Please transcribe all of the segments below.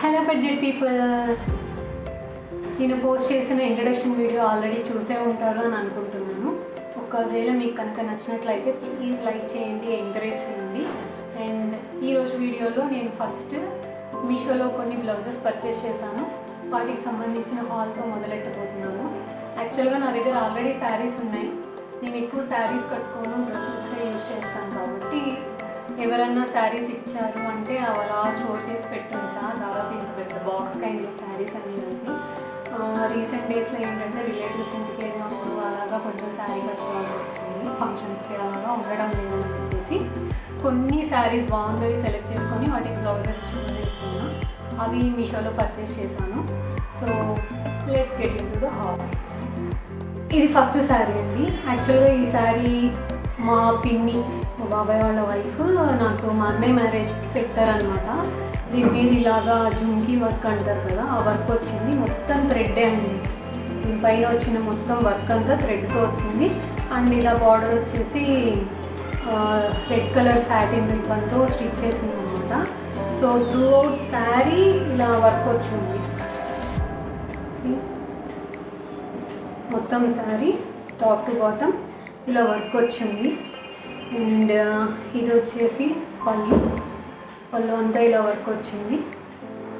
Hello budget people, నేను post చేసిన introduction video already చూసే ఉంటారు అని అనుకుంటున్నాను. ఒకవేళ మీకు కనుక నచ్చినట్లయితే ప్లీజ్ లైక్ చేయండి, ఎంకరేజ్ చేయండి. అండ్ ఈరోజు వీడియోలో నేను ఫస్ట్ మీషోలో కొన్ని బ్లౌజెస్ పర్చేస్ చేశాను. వాటికి సంబంధించిన హాల్తో మొదలెట్టబోతున్నాను. యాక్చువల్గా నా దగ్గర ఆల్రెడీ శారీస్ ఉన్నాయి. నేను ఎక్కువ శారీస్ కట్టుకోను, డ్రెస్సెస్ యూజ్ చేస్తాను. కాబట్టి ఎవరన్నా శారీస్ ఇచ్చారు అంటే అలా స్టోర్ చేసి పెట్టించా. దాదాపు ఇంత పెద్ద బాక్స్ కైండ్ శారీస్ అనేవి. రీసెంట్ డేస్లో ఏంటంటే రిలేటివ్స్ ఇంటికి వెళ్ళినప్పుడు అలాగా కొంచెం శారీ కట్టుకోవాల్సి వస్తుంది. ఫంక్షన్స్కి అలాగా ఉండడం లేదని చెప్పేసి కొన్ని శారీస్ బాగుందని సెలెక్ట్ చేసుకొని వాటికి బ్లౌజెస్ చూస్ చేసుకున్నాను. అవి మీషోలో పర్చేస్ చేశాను. So let's get in to the hall. ఇది ఫస్ట్ శారీ అండి. యాక్చువల్గా ఈ శారీ మా పిన్ని, మా బాబాయ్ వాళ్ళ వైఫ్ నాకు మా అన్నయ్య మ్యారేజ్కి పెట్టారనమాట. దీని మీద ఇలాగా జుంకీ వర్క్ అంటారు కదా, ఆ వర్క్ వచ్చింది. మొత్తం థ్రెడ్డే అండి. దీనిపైన వచ్చిన మొత్తం వర్క్ అంతా థ్రెడ్తో వచ్చింది. అండ్ ఇలా బార్డర్ వచ్చేసి రెడ్ కలర్ సాటిన్ రిబ్బన్తో స్టిచ్ చేసింది అనమాట. సో త్రూ అవుట్ శారీ ఇలా వర్క్ వచ్చింది. మొత్తం శారీ టాప్ టు బాటమ్ ఇలా వర్క్ వచ్చింది. అండ్ ఇది వచ్చేసి పళ్ళు అంతా ఇలా వర్క్ వచ్చింది.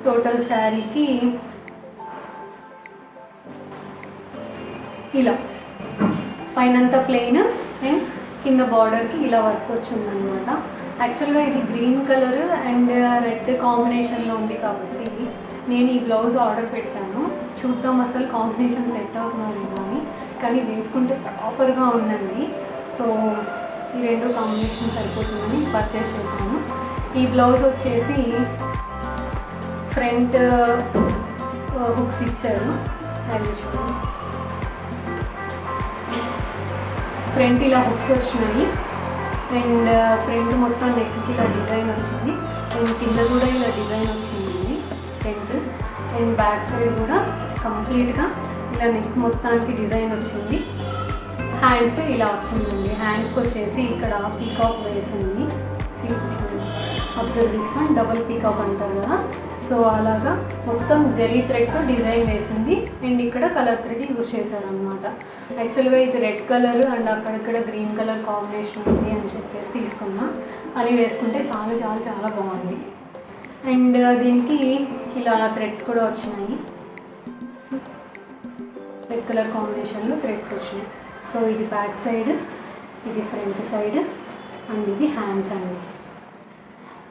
టోటల్ శారీకి ఇలా పైనంతా ప్లెయిన్ అండ్ కింద బార్డర్కి ఇలా వర్క్ వచ్చిందనమాట. యాక్చువల్గా ఇది గ్రీన్ కలర్ అండ్ రెడ్ కాంబినేషన్లో ఉంది కాబట్టి నేను ఈ బ్లౌజ్ ఆర్డర్ పెట్టాను. చూద్దాం అసలు కాంబినేషన్ సెట్ అవుతున్నారేమో అని. కానీ వేసుకుంటే ప్రాపర్గా ఉందండి. సో ఈ రెండు కాంబినేషన్ సరిపోతుందని పర్చేస్ చేశాను. ఈ బ్లౌజ్ వచ్చేసి ఫ్రంట్ హుక్స్ ఇచ్చారు. ఫ్రంట్ ఇలా హుక్స్ వచ్చినాయి. అండ్ ఫ్రంట్ మొత్తం నెక్కి ఇలా డిజైన్ వచ్చింది. అండ్ కింద కూడా ఇలా డిజైన్ వచ్చిందండి ఫ్రంట్. అండ్ బ్యాక్ సైడ్ కూడా కంప్లీట్గా ఇలా నెక్ మొత్తానికి డిజైన్ వచ్చింది. హ్యాండ్స్ ఇలా వచ్చిందండి. హ్యాండ్స్కి వచ్చేసి ఇక్కడ పీకాక్ వేసింది. Observe this one, double peacock అంటారు కదా. సో అలాగా మొత్తం జరీ థ్రెడ్తో డిజైన్ వేసింది. అండ్ ఇక్కడ కలర్ థ్రెడ్ యూజ్ చేశారనమాట. యాక్చువల్గా ఇది రెడ్ కలర్ అండ్ అక్కడిక్కడ గ్రీన్ కలర్ కాంబినేషన్ ఉంది అని చెప్పేసి తీసుకున్నా. అని వేసుకుంటే చాలా చాలా చాలా బాగుంది. అండ్ దీనికి ఇలా థ్రెడ్స్ కూడా వచ్చినాయి. రెడ్ కలర్ కాంబినేషన్లో థ్రెడ్స్ వచ్చినాయి. సో ఇది బ్యాక్ సైడ్, ఇది ఫ్రంట్ సైడ్ అండ్ ఇది హ్యాండ్స్ అండి.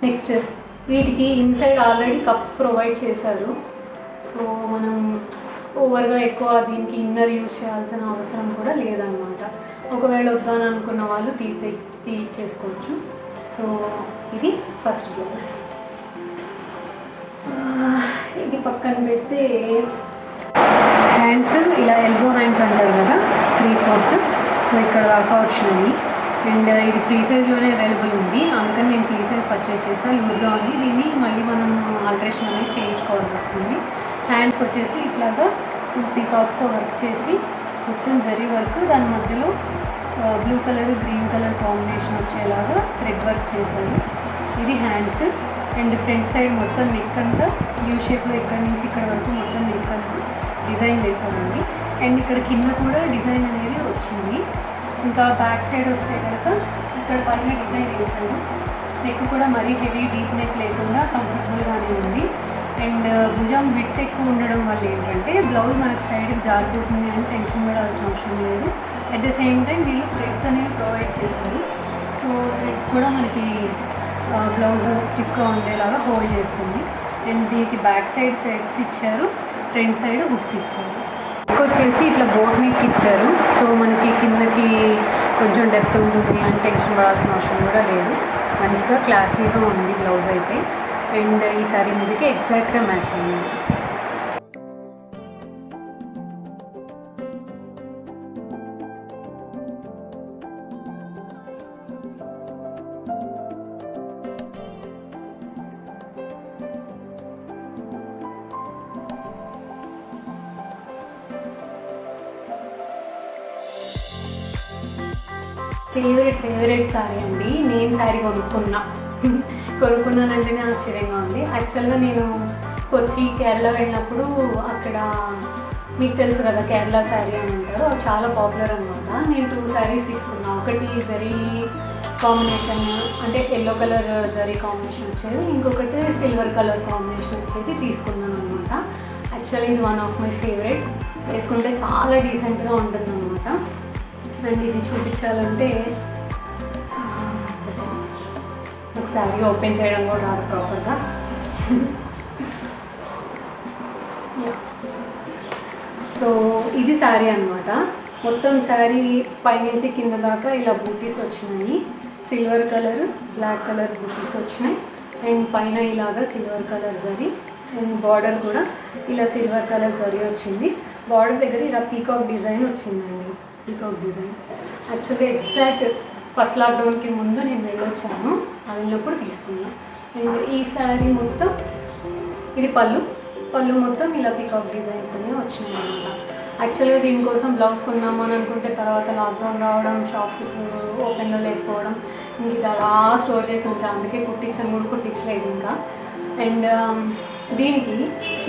నెక్స్ట్ వీటికి ఇన్సైడ్ ఆల్రెడీ కప్స్ ప్రొవైడ్ చేశారు. సో మనం ఓవర్గా ఎక్కువ దీనికి ఇన్నర్ యూజ్ చేయాల్సిన అవసరం కూడా లేదన్నమాట. ఒకవేళ వద్దాని అనుకున్న వాళ్ళు తీయించేసుకోవచ్చు. సో ఇది ఫస్ట్ బ్లౌజ్. ఇది పక్కన పెడితే హ్యాండ్స్ ఇలా ఎల్బో హ్యాండ్స్ అంటారు కదా, 3/4. సో ఇక్కడ దాకా వచ్చినాయి. అండ్ ఇది ఫ్రీ సైజ్లోనే అవైలబుల్ ఉంది. అందుకని నేను ఫ్రీ సైజ్ పర్చేస్ చేసాను. లూజ్గా ఉంది. దీన్ని మళ్ళీ మనం ఆల్టరేషన్ అనేది చేయించుకోవాల్సి వస్తుంది. హ్యాండ్స్కి వచ్చేసి ఇట్లాగా పీకాక్స్తో వర్క్ చేసి మొత్తం జరీ వర్క్, దాని మధ్యలో blue colour green colour combination వచ్చేలాగా థ్రెడ్ వర్క్ చేశారు. ఇది హ్యాండ్స్. అండ్ ఫ్రంట్ సైడ్ మొత్తం నెక్ అంతా యూ షేప్లో ఇక్కడ నుంచి ఇక్కడ వరకు మొత్తం నెక్ అంతా డిజైన్ వేసామండి. అండ్ ఇక్కడ కింద కూడా డిజైన్ అనేది వచ్చింది. ఇంకా బ్యాక్ సైడ్ వస్తే కనుక ఇక్కడ పైన డిజైన్ వేసాను. నెక్ కూడా మరీ హెవీ డీప్ నెక్ లేకుండా కంఫర్టబుల్గానే ఉంది. అండ్ భుజం విడ్త్ ఎక్కువ ఉండడం వల్ల ఏంటంటే బ్లౌజ్ మనకు సైడ్కి జారిపోతుంది అని టెన్షన్ పడాల్సిన అవసరం లేదు. అట్ ద సేమ్ టైం వీళ్ళు థ్రెడ్స్ అనేవి ప్రొవైడ్ చేశారు. సో థ్రెడ్స్ కూడా మనకి బ్లౌజ్ స్టిక్గా ఉండేలాగా హోల్డ్ చేస్తుంది. అండ్ దీనికి బ్యాక్ సైడ్ థ్రెడ్స్ ఇచ్చారు, ఫ్రంట్ సైడ్ హుక్స్ ఇచ్చారు. నెక్ వచ్చేసి ఇట్లా బోట్ నెక్ ఇచ్చారు. సో మనకి కిందకి కొంచెం డెప్త్ ఉంటుంది అని టెన్షన్ పడాల్సిన అవసరం కూడా లేదు. మంచిగా క్లాసీగా ఉంది బ్లౌజ్ అయితే. అండ్ ఈ సారీ మీదకి ఎగ్జాక్ట్గా మ్యాచ్ అయింది. ఫేవరెట్ శారీ అండి. నేను శారీ కొనుక్కున్నానంటేనే ఆశ్చర్యంగా ఉంది. యాక్చువల్గా నేను కొచ్చి కేరళ వెళ్ళినప్పుడు అక్కడ మీకు తెలుసు కదా కేరళ శారీ అని అంటారు, అది చాలా పాపులర్ అనమాట. నేను 2 శారీస్ తీసుకున్నాను. ఒకటి జరీ కాంబినేషన్ అంటే ఎల్లో కలర్ జరీ కాంబినేషన్ వచ్చేది, ఇంకొకటి సిల్వర్ కలర్ కాంబినేషన్ వచ్చేది తీసుకున్నాను అనమాట. యాక్చువల్లీ ఇది వన్ ఆఫ్ మై ఫేవరెట్, వేసుకుంటే చాలా డీసెంట్గా ఉంటుంది అనమాట. అండ్ ఇది చూపించాలంటే ఒక శారీ ఓపెన్ చేయడం కూడా రాదు ప్రాపర్గా. సో ఇది శారీ అనమాట. మొత్తం శారీ పైనుంచి కింద దాకా ఇలా బూటీస్ వచ్చినాయి. సిల్వర్ కలర్, బ్లాక్ కలర్ బూటీస్ వచ్చినాయి. అండ్ పైన ఇలాగా silver colour zari, and border కూడా ఇలా సిల్వర్ కలర్ జరీ వచ్చింది. బార్డర్ దగ్గర ఇలా పీకాక్ డిజైన్ వచ్చిందండి. Peacock design actually exact first లాక్డౌన్కి ముందు నేను వెళ్ళొచ్చాను, వెళ్ళినప్పుడు తీసుకున్నాను. అండ్ ఈ శారీ మొత్తం ఇది పళ్ళు మొత్తం ఇలా పీకాక్ డిజైన్స్ అనేవి వచ్చినాయి అనమాట. యాక్చువల్గా దీనికోసం బ్లౌజ్ కొన్నాము అని అనుకుంటే తర్వాత లాక్డౌన్ రావడం, షాప్స్ ఓపెన్లో లేకపోవడం, ఇంక ఇది అలా స్టోర్ చేసి ఉంచాను. అందుకే కుట్టించలేదు ఇంకా. అండ్ దీనికి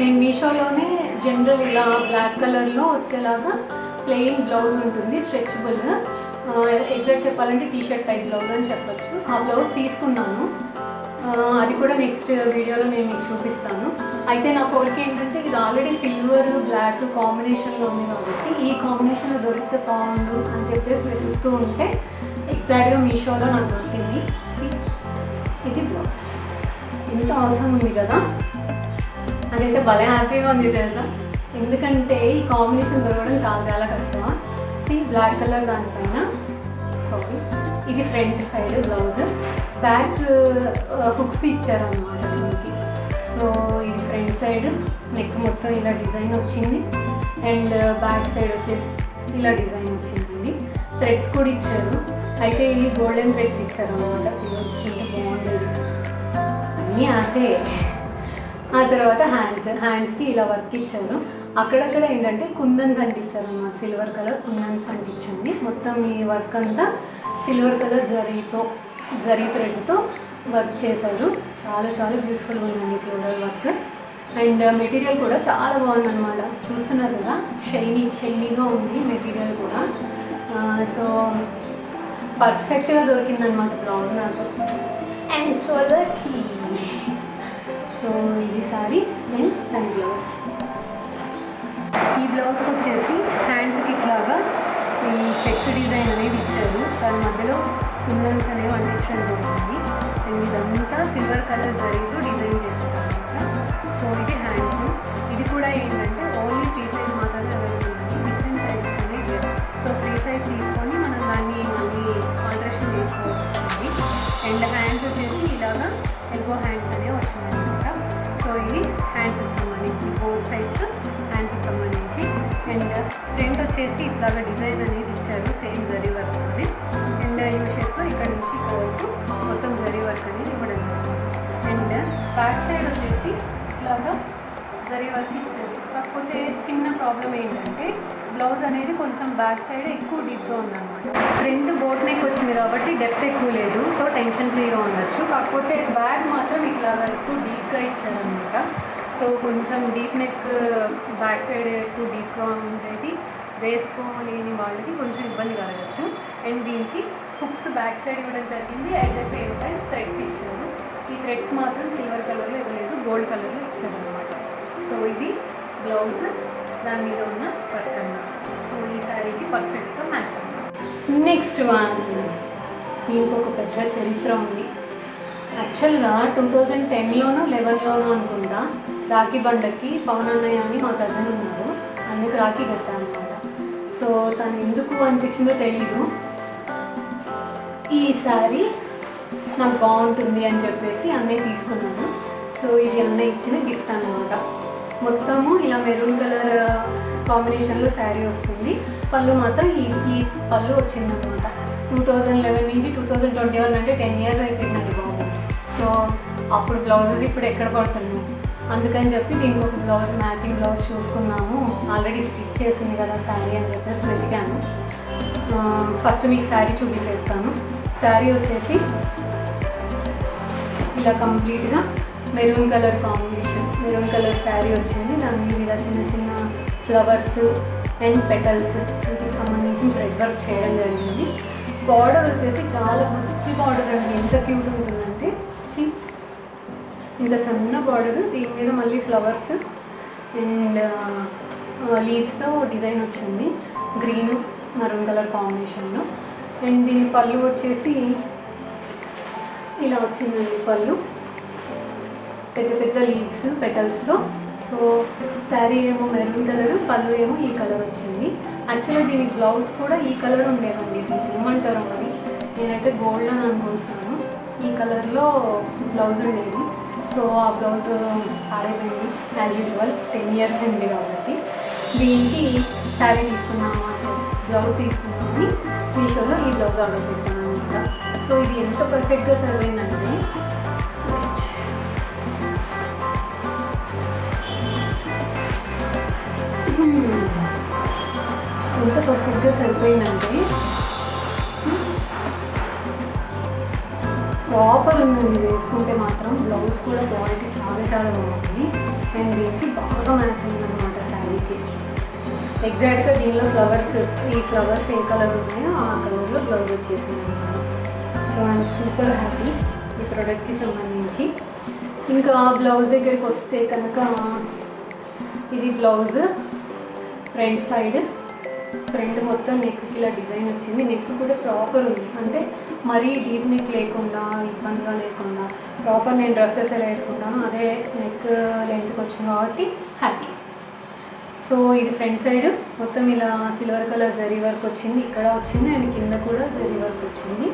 నేను మీషోలోనే జనరల్ ఇలా బ్లాక్ కలర్లో వచ్చేలాగా ప్లెయిన్ బ్లౌజ్ ఉంటుంది, స్ట్రెచబుల్. ఎగ్జాక్ట్ చెప్పాలంటే టీషర్ట్ టైప్ బ్లౌజ్ అని చెప్పచ్చు. ఆ బ్లౌజ్ తీసుకున్నాను, అది కూడా నెక్స్ట్ వీడియోలో నేను మీకు చూపిస్తాను. అయితే నా కోరిక ఏంటంటే ఇది ఆల్రెడీ సిల్వర్ బ్లాక్ కాంబినేషన్లో ఉంది కాబట్టి ఈ కాంబినేషన్లో దొరికితే బాగుండు అని చెప్పేసి వెతుకుతూ ఉంటే ఎగ్జాక్ట్గా మీషోలో నాకు దొరికింది. ఇది బ్లౌజ్ ఎంత అవసరం ఉంది కదా, అదైతే భలే హ్యాపీగా ఉంది తెలుసా. ఎందుకంటే ఈ కాంబినేషన్ దొరకడం చాలా చాలా కష్టం. బ్లాక్ కలర్ దానిపైన ఇది front side blouse, back hooks ఇచ్చారన్నమాట దీనికి. సో ఇది ఫ్రంట్ సైడ్, నెక్ మొత్తం ఇలా డిజైన్ వచ్చింది. అండ్ బ్యాక్ సైడ్ వచ్చేసి ఇలా డిజైన్ వచ్చిందండి. థ్రెడ్స్ కూడా ఇచ్చారు, అయితే ఇది గోల్డెన్ థ్రెడ్స్ ఇచ్చారు అనమాట. సిల్వర్ బాగుండేది అన్నీ ఆసే. ఆ తర్వాత హ్యాండ్స్కి ఇలా వర్క్ ఇచ్చారు. అక్కడక్కడ ఏంటంటే కుందన్స్ అంటించారు అన్నమాట, సిల్వర్ కలర్ కుందన్స్ అంటించింది. మొత్తం ఈ వర్క్ అంతా సిల్వర్ కలర్ జరీ థ్రెడ్తో వర్క్ చేశారు. చాలా చాలా బ్యూటిఫుల్గా ఉందండి ఫ్లోరల్ వర్క్. అండ్ మెటీరియల్ కూడా చాలా బాగుందన్నమాట. చూస్తున్నారు కదా, షైనీగా ఉంది మెటీరియల్ కూడా. సో పర్ఫెక్ట్గా దొరికిందనమాట బ్లౌజ్ నాకు. And so lucky. సో ఇది సారీ నేను దాని బ్లౌజ్. ఈ బ్లౌజ్కి వచ్చేసి హ్యాండ్స్కి ఇట్లాగా ఈ చెక్స్ డిజైన్ అనేది ఇచ్చారు, దాని మధ్యలో కుందన్స్ అనేవి అంటించడం జరిగింది. అండ్ ఇదంతా సిల్వర్ కలర్ జరీతో డిజైన్ చేస్తారు అనమాట. సో ఇది హ్యాండ్స్. ఇది కూడా ఏంటంటే ఓన్లీ ఫ్రీ సైజ్ మాత్రమే అవైలబుల్ ఉంది, డిఫరెంట్ సైజెస్ అనేవి లేదు. సో ఫ్రీ సైజ్ తీసుకొని మనం దాన్ని మళ్ళీ ఆల్టరేషన్ చేసుకోవచ్చు. అండ్ హ్యాండ్స్ వచ్చేసి ఇలాగా ఎల్బో హ్యాండ్స్ అనేవి వచ్చినాయి అనమాట. సో ఇది హ్యాండ్స్కి సంబంధించి, బోత్ సైడ్స్ హ్యాండ్స్కి సంబంధించి. అండ్ ఫ్రంట్ వచ్చేసి ఇట్లాగా డిజైన్ అనేది ఇచ్చారు, సేమ్ జరీ వర్క్ అని. అండ్ యూ షేప్లో ఇక్కడ నుంచి ఇక్కడ వరకు మొత్తం జరీ వర్క్ అనేది ఇవ్వడం జరిగింది. అండ్ బ్యాక్ సైడ్ వచ్చేసి ఇట్లాగా జరీ వర్క్ ఇచ్చారు. కాకపోతే చిన్న ప్రాబ్లం ఏంటంటే బ్లౌజ్ అనేది కొంచెం బ్యాక్ సైడ్ ఎక్కువ డీప్గా ఉందన్నమాట. ఫ్రంట్ బోట్ నెక్ వచ్చింది కాబట్టి డెప్త్ ఎక్కువ లేదు, సో టెన్షన్ ఫ్రీగా ఉండొచ్చు. కాకపోతే బ్యాక్ మాత్రం ఇట్లాగా ఎక్కువ డీప్గా ఇచ్చారనమాట. సో కొంచెం డీప్ నెక్ బ్యాక్ సైడ్ ఎక్కువ డీప్గా ఉండేది వేసుకోలేని వాళ్ళకి కొంచెం ఇబ్బంది కలగచ్చు. అండ్ దీనికి హుక్స్ బ్యాక్ సైడ్ ఇవ్వడం జరిగింది. At the same time threads ఇచ్చారు. ఈ థ్రెడ్స్ మాత్రం సిల్వర్ కలర్లో ఇవ్వలేదు, గోల్డ్ కలర్లో ఇచ్చారనమాట. సో ఇది బ్లౌజ్, దాని మీద ఉన్న వర్క్ అన్నమాట. సో ఈ శారీకి పర్ఫెక్ట్గా మ్యాచ్ అన్నమాట. నెక్స్ట్ వన్, దీనికి ఒక పెద్ద చరిత్ర ఉంది. యాక్చువల్గా 2010లోనో 11లోనో అనుకుంటా రాఖీ బండకి పవన్ అన్నయ్య అని మా కజిన్ ఉన్నారు, అందుకు రాఖీ కట్టాను అనమాట. సో తను ఎందుకు అనిపించిందో తెలీదు, ఈ శారీ నాకు బాగుంటుంది అని చెప్పేసి అన్నయ్య తీసుకున్నాను. సో ఇది అన్నయ్య ఇచ్చిన గిఫ్ట్ అన్నమాట. మొత్తము ఇలా మెరూన్ కలర్ కాంబినేషన్లో శారీ వస్తుంది. పళ్ళు మాత్రం ఈ పళ్ళు వచ్చిందనమాట. 2011 నుంచి 2021 అంటే 10 years అయిపోయిందండి బాబు. సో అప్పుడు బ్లౌజెస్ ఇప్పుడు ఎక్కడ పడుతున్నాయి, అందుకని చెప్పి దీనికి ఒక బ్లౌజ్, మ్యాచింగ్ బ్లౌజ్ చూసుకున్నాము. ఆల్రెడీ స్టిచ్ చేసింది కదా శారీ అని చెప్పేసి వెతికాను. ఫస్ట్ మీకు శారీ చూపించేస్తాను. శారీ వచ్చేసి ఇలా కంప్లీట్గా maroon colour combination, maroon colour sari వచ్చింది. దాని మీద ఇలా చిన్న చిన్న ఫ్లవర్స్ అండ్ పెటల్స్ వీటికి సంబంధించి థ్రెడ్ వర్క్ చేయడం జరిగింది. బార్డర్ వచ్చేసి చాలా మంచి బార్డర్ అండి. ఎంత క్యూట్ ఉంటుందంటే ఇంత సన్న బార్డర్, దీని మీద మళ్ళీ ఫ్లవర్స్ అండ్ లీవ్స్తో డిజైన్ వచ్చింది గ్రీన్ మరూన్ కలర్ కాంబినేషన్లో. అండ్ దీని పళ్ళు వచ్చేసి ఇలా వచ్చిందండి. పళ్ళు పెద్ద పెద్ద లీవ్స్ పెటల్స్తో. సో శారీ ఏమో మెరూన్ కలర్, పళ్ళు ఏమో ఈ కలర్ వచ్చింది. యాక్చువల్గా దీనికి బ్లౌజ్ కూడా ఈ కలర్ ఉండేదండి. దీనికి ఏమంటారో మరి, నేనైతే గోల్డ్ అని అనుకుంటున్నాను. ఈ కలర్లో బ్లౌజ్ ఉండేది. సో ఆ బ్లౌజ్ పాడైపోయింది యాజ్ యూజువల్, 10 years అయింది కాబట్టి. దీనికి శారీ తీసుకున్నాము, బ్లౌజ్ తీసుకున్నామని మీషోలో ఈ బ్లౌజ్ ఆర్డర్ చేస్తాను అనమాట. సో ఇది ఎంత పర్ఫెక్ట్గా సర్వ్ అయిందంటే, ఎంత పర్ఫెక్ట్గా సరిపోయిందంటే ప్రాపర్ ఉందండి. వేసుకుంటే మాత్రం బ్లౌజ్ కూడా క్వాలిటీ చాలా చాలా బాగుంది. అండ్ దీనికి బాగా మ్యాచ్ అయిందనమాట శారీకి. ఎగ్జాక్ట్గా దీనిలో ఫ్లవర్స్, ఈ ఫ్లవర్స్ ఏ కలర్ ఉన్నాయో ఆ కలర్లో బ్లౌజ్ వచ్చేసింది అనమాట. సో ఐఎమ్ సూపర్ హ్యాపీ ఈ ప్రోడక్ట్కి సంబంధించి. ఇంకా బ్లౌజ్ దగ్గరికి వస్తే కనుక, ఇది బ్లౌజ్ ఫ్రంట్ సైడ్, ఫ్రంట్ మొత్తం నెక్కి ఇలా డిజైన్ వచ్చింది. నెక్ కూడా ప్రాపర్ ఉంది, అంటే మరీ డీప్ నెక్ లేకుండా, ఇబ్బందిగా లేకుండా ప్రాపర్. నేను డ్రెస్సెస్ ఎలా వేసుకుంటాను అదే నెక్ లెంత్కి వచ్చింది కాబట్టి హ్యాపీ. సో ఇది ఫ్రంట్ సైడ్ మొత్తం ఇలా సిల్వర్ కలర్ జరీ వర్క్ వచ్చింది, ఇక్కడ వచ్చింది అండ్ కింద కూడా జరీ వర్క్ వచ్చింది.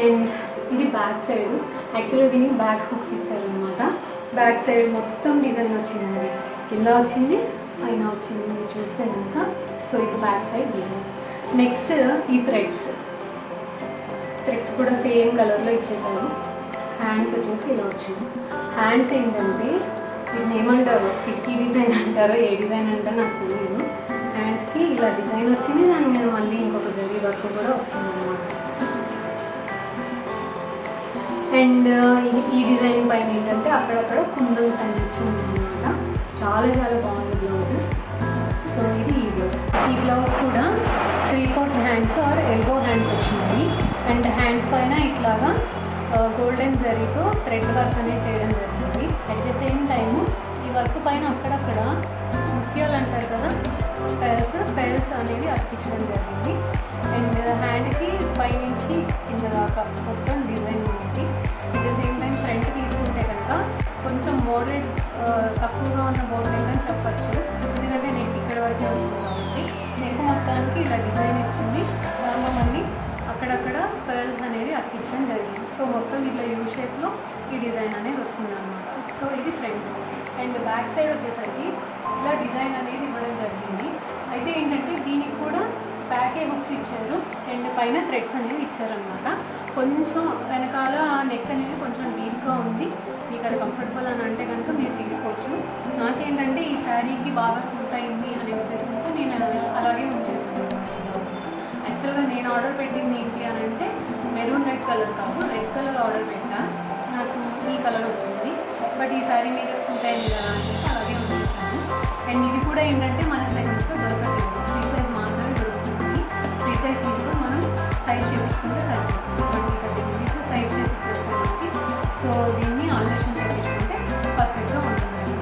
అండ్ ఇది బ్యాక్ సైడ్. యాక్చువల్గా దీనికి బ్యాక్ హుక్స్ ఇచ్చారనమాట. బ్యాక్ సైడ్ మొత్తం డిజైన్ వచ్చిందండి. కింద వచ్చింది, పైన వచ్చింది, మీరు చూస్తే కనుక. సో ఇది బ్యాక్ సైడ్ డిజైన్. నెక్స్ట్ ఈ థ్రెడ్స్ కూడా సేమ్ కలర్లో ఇచ్చేసారు. హ్యాండ్స్ వచ్చేసి ఇలా వచ్చింది. హ్యాండ్స్ ఏంటంటే దీన్ని ఏమంటారు, కిటికీ డిజైన్ అంటారో ఏ డిజైన్ అంటారో నాకు తెలియదు. హ్యాండ్స్కి ఇలా డిజైన్ వచ్చింది, దాని మీద మళ్ళీ ఇంకొక జరీ వర్క్ కూడా వచ్చింది అనమాట. అండ్ ఈ డిజైన్ పైన ఏంటంటే అక్కడక్కడ కుందన్స్ అని వచ్చింది అనమాట. చాలా చాలా బాగుంది బ్లౌజ్. సో ఇది ఈ బ్లౌజ్. ఈ బ్లౌజ్ కూడా 3/4 హ్యాండ్స్ ఆర్ ఎల్బో హ్యాండ్స్ వచ్చినాయి. అండ్ హ్యాండ్స్ పైన ఇట్లాగా గోల్డెన్ జరీతో థ్రెడ్ వర్క్ అనేది చేయడం జరిగింది. అట్ ద సేమ్ టైము ఈ వర్క్ పైన అక్కడక్కడ ముత్యాలు అంటారు కదా, పెరల్స్ అనేవి అతికించడం జరిగింది. అండ్ హ్యాండ్కి పైనుంచి కింద దాకా మొత్తం డిజైన్ ఉంది. At the same time front తీసుకుంటే కనుక కొంచెం మోడరేట్ తక్కువగా ఉన్న బోర్డ్ నెక్ అని చెప్పచ్చు, ఎందుకంటే నెక్ ఇక్కడ వరకు వచ్చింది కాబట్టి. నెక్ మొత్తానికి ఇలా డిజైన్ ఇచ్చింది, దానిలో మళ్ళీ అక్కడక్కడ పెరల్స్ అనేవి అతికించడం జరిగింది. సో మొత్తం ఇట్లా యూ షేప్లో ఈ డిజైన్ అనేది వచ్చిందన్నమాట. సో ఇది ఫ్రంట్. అండ్ బ్యాక్ సైడ్ వచ్చేసరికి ఇలా డిజైన్ అనేది ఇవ్వడం జరిగింది. అయితే ఏంటంటే దీనికి కూడా బ్యాకే హుక్స్ ఇచ్చారు అండ్ పైన థ్రెడ్స్ అనేవి ఇచ్చారనమాట. కొంచెం వెనకాల నెక్ అనేది కొంచెం డీప్గా ఉంది. మీకు అది కంఫర్టబుల్ అని అంటే కనుక మీరు తీసుకోవచ్చు. నాకేంటంటే ఈ శారీకి బాగా సూట్ అయింది అనే ఉద్దేశంతో నేను అలాగే ఉంచేసాను. యాక్చువల్గా నేను ఆర్డర్ పెట్టింది ఏంటి అని అంటే మెరూన్ రెడ్ కలర్ కాదు, రెడ్ కలర్ ఆర్డర్ పెట్టా. నాకు ఈ కలర్ వచ్చింది, బట్ ఈ శారీ మీద సూట్ అయింది కదా అని చెప్పి అలాగే ఉంచేసాను. అండ్ ఇది కూడా ఏంటంటే మన సైజ్లో దొరకలేదు, 3 size మాత్రమే దొరుకుతుంది. 3 size తీసుకొని మనం సైజ్ చేయించుకుంటే సరిపోతుంది. బట్ ఇంకా దీన్ని సైజ్ చేసి ఇచ్చేస్తాం మనకి. సో దీన్ని ఆల్టరేషన్ చేయించుకుంటే పర్ఫెక్ట్గా ఉంటుంది.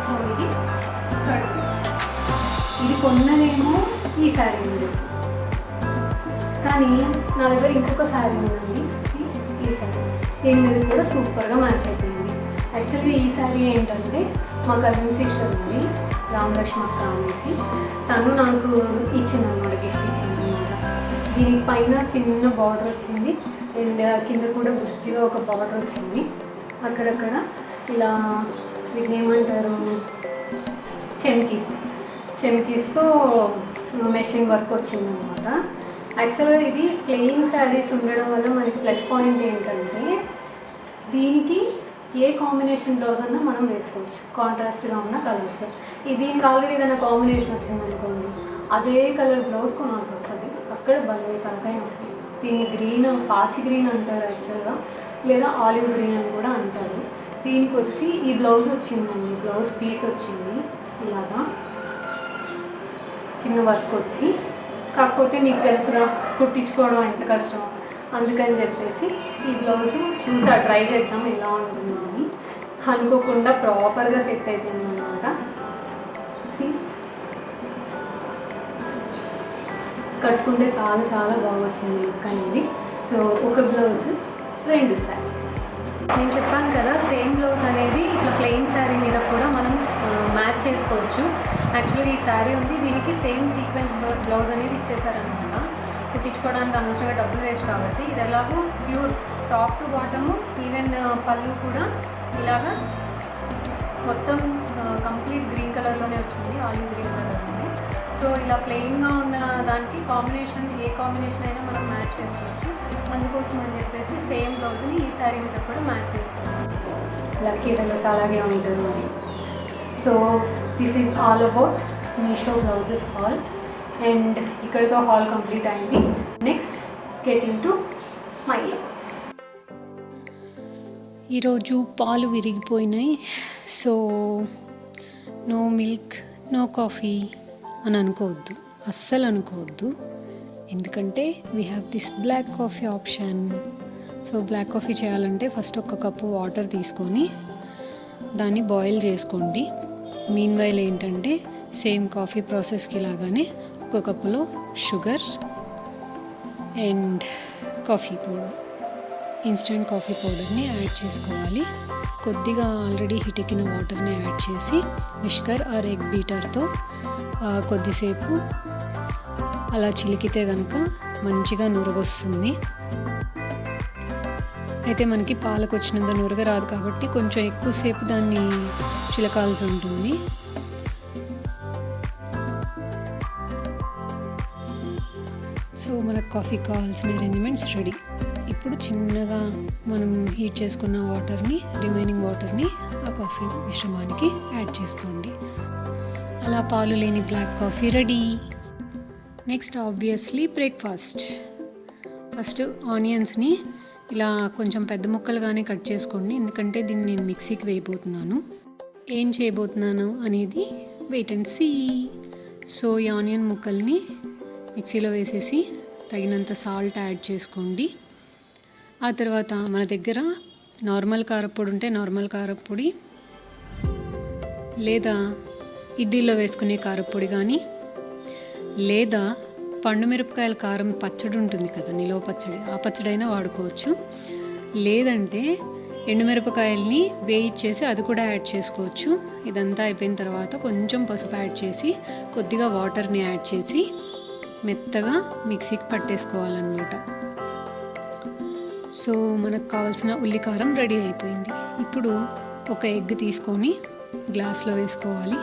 సో ఇది థర్డ్ పీస్. ఇది కొన్నదేమో ఈ శారీ ఉంది, కానీ నా దగ్గర ఇంకొక శారీ ఉందండి, ఈ శారీ. దీని మీద కూడా సూపర్గా మ్యాచ్ అయిపోయింది. యాక్చువల్గా ఈ శారీ ఏంటంటే మా కజిన్ సిస్టర్ ఉంది, రామలక్ష్మి అక్క అనేసి, తను నాకు ఇచ్చిందన్నమాట, గిఫ్ట్ ఇచ్చిందన్నమాట. దీనికి పైన చిన్న బార్డర్ వచ్చింది అండ్ కింద కూడా బుజ్జిగా ఒక బార్డర్ వచ్చింది. అక్కడక్కడ ఇలా వీటిని ఏమంటారు, చెమ్కీస్తో మెషింగ్ వర్క్ వచ్చిందనమాట. యాక్చువల్గా ఇది ప్లెయిన్ శారీస్ ఉండడం వల్ల మనకి ప్లస్ పాయింట్ ఏంటంటే దీనికి ఏ కాంబినేషన్ బ్లౌజ్ అన్నా మనం వేసుకోవచ్చు, కాంట్రాస్ట్గా ఉన్న కలర్స్. దీనికి ఆల్రెడీ ఏదైనా కాంబినేషన్ వచ్చిందనుకోండి, అదే కలర్ బ్లౌజ్ కొనాల్సి వస్తుంది, అక్కడ భలే తలకాయ నొప్పి. దీన్ని గ్రీన్, పాచి గ్రీన్ అంటారు యాక్చువల్గా, లేదా ఆలివ్ గ్రీన్ అని కూడా అంటారు. దీనికి వచ్చి ఈ బ్లౌజ్ వచ్చిందండి, బ్లౌజ్ పీస్ వచ్చింది ఇలాగా చిన్న వర్క్ వచ్చి. కాకపోతే మీకు తెలుసుగా కుట్టించుకోవడం ఎంత కష్టం, అందుకని చెప్పేసి ఈ బ్లౌజ్ చూసి ట్రై చేద్దాం ఎలా ఉంటుందో అని అనుకోకుండా ప్రాపర్గా సెట్ అయిపోయింది అనమాట. కట్టుకుంటే చాలా చాలా బాగా వచ్చింది లుక్ అనేది. సో ఒక బ్లౌజ్ 2 శారీస్. నేను చెప్పాను కదా సేమ్ బ్లౌజ్ అనేది ఇట్లా ప్లెయిన్ శారీ మీద కూడా మనం మ్యాచ్ చేసుకోవచ్చు. యాక్చువల్గా ఈ శారీ ఉంది, దీనికి సేమ్ సీక్వెన్స్ బ్లౌజ్ అనేది ఇచ్చేసారనమాట. కుట్టించుకోవడానికి అనవసరంగా డబ్బులు వేస్ట్ కాబట్టి ఇది ఎలాగో pure top to bottom, even పళ్ళు కూడా ఇలాగా మొత్తం కంప్లీట్ గ్రీన్ కలర్లోనే వచ్చింది, ఆలివ్ గ్రీన్ కలర్లోనే. సో ఇలా ప్లెయిన్గా ఉన్న దానికి కాంబినేషన్ ఏ కాంబినేషన్ అయినా మనం మ్యాచ్ చేసుకోవచ్చు. అందుకోసం అని చెప్పేసి సేమ్ బ్లౌజ్ని ఈ శారీ మీద కూడా మ్యాచ్ చేసుకోవచ్చు. లక్కీ డ్రెస్ అలాగే ఉంటుంది. So this is all about Meesho blouses haul. And ఇక్కడితో హాల్ కంప్లీట్ అయింది. Next get into my blouse. ఈరోజు పాలు విరిగిపోయినాయి. So no milk no coffee అని అనుకోవద్దు, అస్సలు అనుకోవద్దు. ఎందుకంటే we have this black coffee option. So black coffee చేయాలంటే ఫస్ట్ 1 కప్పు వాటర్ తీసుకొని దాన్ని బాయిల్ చేసుకోండి. మీన్ వైల్ ఏంటంటే సేమ్ కాఫీ ప్రాసెస్కి లాగానే 1 కప్పులో sugar and coffee powder, instant coffee పౌడర్ని యాడ్ చేసుకోవాలి. కొద్దిగా ఆల్రెడీ హీట్ ఎక్కిన వాటర్ని యాడ్ చేసి విస్కర్ ఆర్ ఎగ్ బీటర్తో కొద్దిసేపు అలా చిలికితే కనుక మంచిగా నురగొస్తుంది. అయితే మనకి పాలకు వచ్చినంత నురగ రాదు కాబట్టి కొంచెం ఎక్కువసేపు దాన్ని చిలకాల్సి ఉంటుంది. సో మనకు కాఫీ కావాల్సిన అరేంజ్మెంట్స్ రెడీ. ఇప్పుడు చిన్నగా మనం హీట్ చేసుకున్న వాటర్ని, రిమైనింగ్ వాటర్ని ఆ కాఫీ మిశ్రమానికి యాడ్ చేసుకోండి. అలా పాలు లేని black coffee ready. Next obviously breakfast. First ఆనియన్స్ని ఇలా కొంచెం పెద్ద ముక్కలుగానే కట్ చేసుకోండి, ఎందుకంటే దీన్ని నేను మిక్సీకి వేయబోతున్నాను. ఏం చేయబోతున్నాను అనేది వెయిట్ అండ్ సీ. సో ఈ ఆనియన్ ముక్కల్ని మిక్సీలో వేసేసి తగినంత సాల్ట్ యాడ్ చేసుకోండి. ఆ తర్వాత మన దగ్గర నార్మల్ కారప్పొడి ఉంటే నార్మల్ కారప్పొడి, లేదా ఇడ్లీలో వేసుకునే కారప్పొడి కానీ, లేదా పండుమిరపకాయల కారం పచ్చడి ఉంటుంది కదా, నిలవ పచ్చడి, ఆ పచ్చడైనా వాడుకోవచ్చు. లేదంటే ఎండుమిరపకాయల్ని వేయించేసి అది కూడా యాడ్ చేసుకోవచ్చు. ఇదంతా అయిపోయిన తర్వాత కొంచెం పసుపు యాడ్ చేసి కొద్దిగా వాటర్ని యాడ్ చేసి మెత్తగా మిక్సీకి పట్టేసుకోవాలన్నమాట. సో మనకు కావాల్సిన ఉల్లికారం రెడీ అయిపోయింది. ఇప్పుడు ఒక ఎగ్ తీసుకొని గ్లాస్లో వేసుకోవాలి.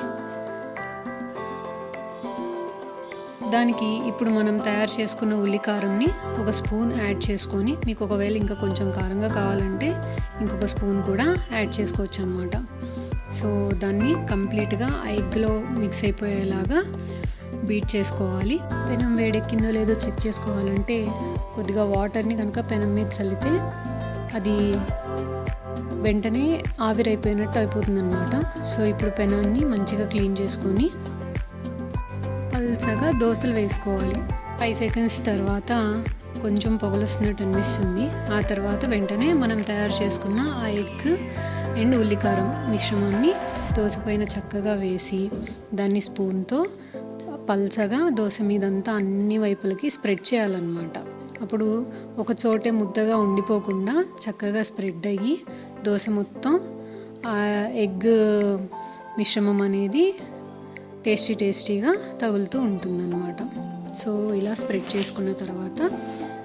దానికి ఇప్పుడు మనం తయారు చేసుకున్న ఉల్లికారంని 1 స్పూన్ యాడ్ చేసుకొని, మీకు ఒకవేళ ఇంకా కొంచెం కారంగా కావాలంటే ఇంకొక స్పూన్ కూడా యాడ్ చేసుకోవచ్చు అన్నమాట. సో దాన్ని కంప్లీట్గా ఆ ఎగ్లో మిక్స్ అయిపోయేలాగా బీట్ చేసుకోవాలి. పెనం వేడెక్కిందో లేదో చెక్ చేసుకోవాలంటే కొద్దిగా వాటర్ని కనుక పెనం మీద చల్లితే అది వెంటనే ఆవిరైపోయినట్టు అయిపోతుంది అన్నమాట. సో ఇప్పుడు పెనాన్ని మంచిగా క్లీన్ చేసుకొని పల్చగా దోశలు వేసుకోవాలి. 5 సెకండ్స్ తర్వాత కొంచెం పొగలొస్తున్నట్టు అనిపిస్తుంది. ఆ తర్వాత వెంటనే మనం తయారు చేసుకున్న ఆ ఎగ్ అండ్ ఉల్లికారం మిశ్రమాన్ని దోశ పైన చక్కగా వేసి దాన్ని స్పూన్తో పల్చగా దోశ మీదంతా అన్ని వైపులకి స్ప్రెడ్ చేయాలన్నమాట. అప్పుడు ఒక చోటే ముద్దగా ఉండిపోకుండా చక్కగా స్ప్రెడ్ అయ్యి దోశ మొత్తం ఆ ఎగ్ మిశ్రమం అనేది టేస్టీగా తగులుతూ ఉంటుందన్నమాట. సో ఇలా స్ప్రెడ్ చేసుకున్న తర్వాత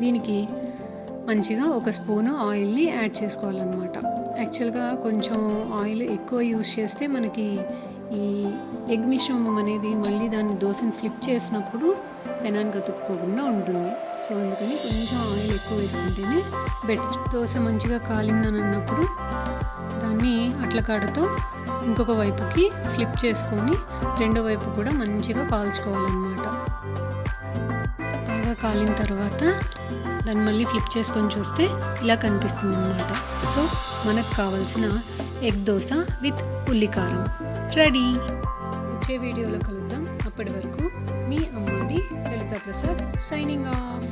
దీనికి మంచిగా 1 స్పూను ఆయిల్ని యాడ్ చేసుకోవాలన్నమాట. యాక్చువల్గా కొంచెం ఆయిల్ ఎక్కువ యూస్ చేస్తే మనకి ఈ ఎగ్ మిశ్రమం అనేది మళ్ళీ దాన్ని దోశని ఫ్లిప్ చేసినప్పుడు పెనానికి అతుక్కోకుండా ఉంటుంది. సో అందుకని కొంచెం ఆయిల్ ఎక్కువ వేసుకుంటేనే బెటర్. దోశ మంచిగా కాలిందని అన్నప్పుడు దాన్ని అట్ల కాడతో ఇంకొక వైపుకి ఫ్లిప్ చేసుకొని రెండో వైపు కూడా మంచిగా కాల్చుకోవాలన్నమాట. బాగా కాలిన తర్వాత దాన్ని మళ్ళీ ఫ్లిప్ చేసుకొని చూస్తే ఇలా కనిపిస్తుంది అన్నమాట. సో మనకు కావాల్సిన ఎగ్ దోశ విత్ ఉల్లికారం రెడీ. వచ్చే వీడియోలో కలుద్దాం. అప్పటి వరకు మీ అమ్మాడి లలితా ప్రసాద్ సైనింగ్ ఆఫ్.